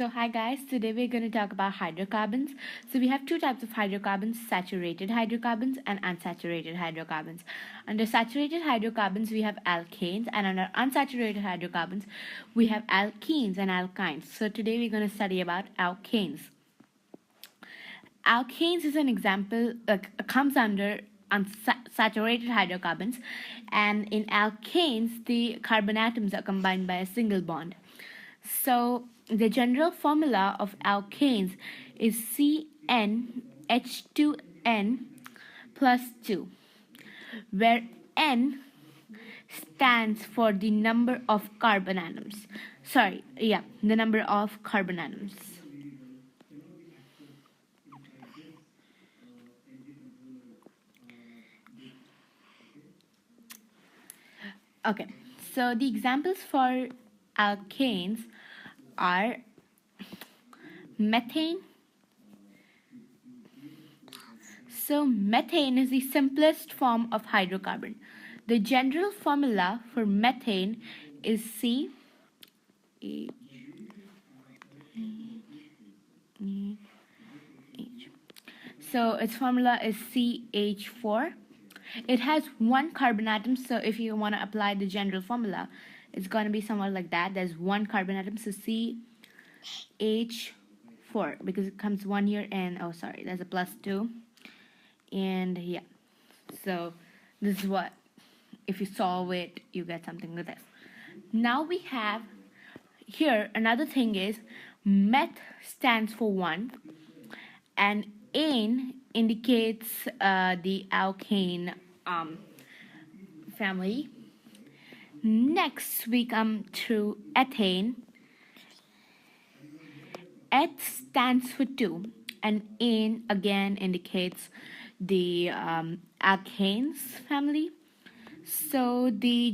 So hi guys, today we're going to talk about hydrocarbons. So we have two types of hydrocarbons, saturated hydrocarbons and unsaturated hydrocarbons. Under saturated hydrocarbons we have alkanes, and under unsaturated hydrocarbons we have alkenes and alkynes. So today we're going to study about alkanes. Alkanes is an example, comes under unsaturated hydrocarbons, and in alkanes the carbon atoms are combined by a single bond. So the general formula of alkanes is CnH2n plus 2, where N stands for the number of carbon atoms. The number of carbon atoms. Okay, so the examples for alkanes are methane. So methane is the simplest form of hydrocarbon. The general formula for methane is C H. So its formula is CH4. It has one carbon atom, so if you want to apply the general formula, it's going to be somewhat like that. There's one carbon atom, so CH4, because it comes one here, and there's a plus 2. And yeah, so this is what, if you solve it, you get something like this. Now we have here another thing is meth stands for 1, and ane indicates the alkane family. Next we come to ethane. Eth stands for 2, and ane again indicates the alkanes family. So the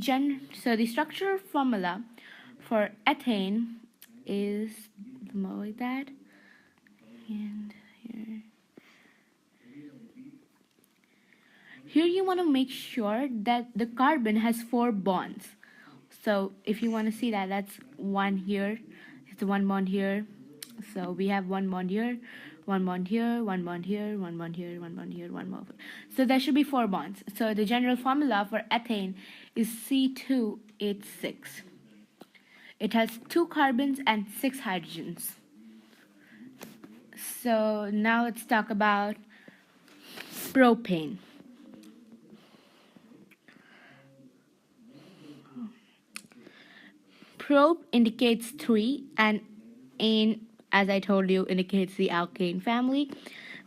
structural formula for ethane is like that, and here you want to make sure that the carbon has 4 bonds. So if you want to see that, that's one here, it's one bond here. So we have one bond here, one bond here, one bond here, one bond here, one bond here, one more. So there should be 4 bonds. So the general formula for ethane is C2H6. It has 2 carbons and 6 hydrogens. So now let's talk about propane. Prop indicates 3, and ane, as I told you, indicates the alkane family.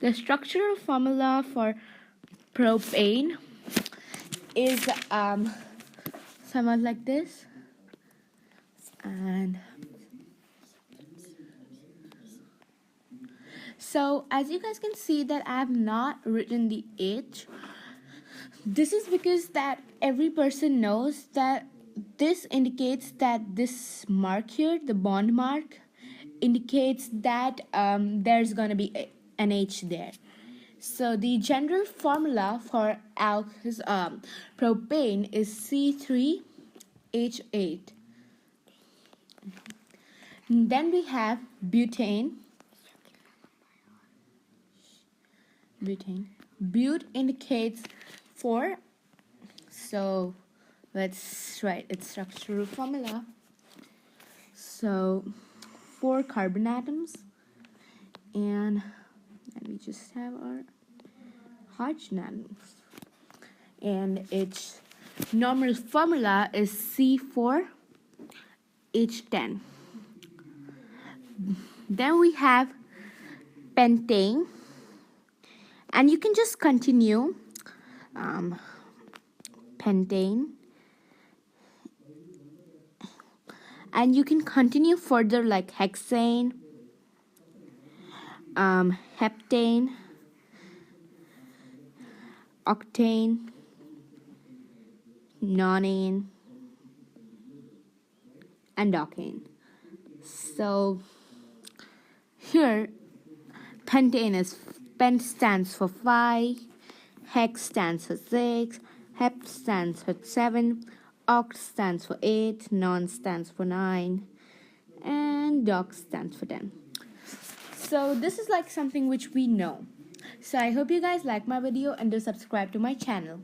The structural formula for propane is somewhat like this, and so as you guys can see that I have not written the H. This is because that every person knows that this indicates that this mark here, the bond mark, indicates that there's going to be an H there. So the general formula for propane is C3H8. Then we have butane. But indicates 4. So let's write its structural formula. So 4 carbon atoms, and then we just have our hydrogen atoms, and its normal formula is C4H10. Then we have pentane, and you can just continue pentane, and you can continue further like hexane, heptane, octane, nonane, and octane. So here pentane is pent stands for 5, hex stands for 6, hep stands for 7, oct stands for 8, non stands for 9, and and doc stands for 10. So this is like something which we know. So I hope you guys like my video and do subscribe to my channel.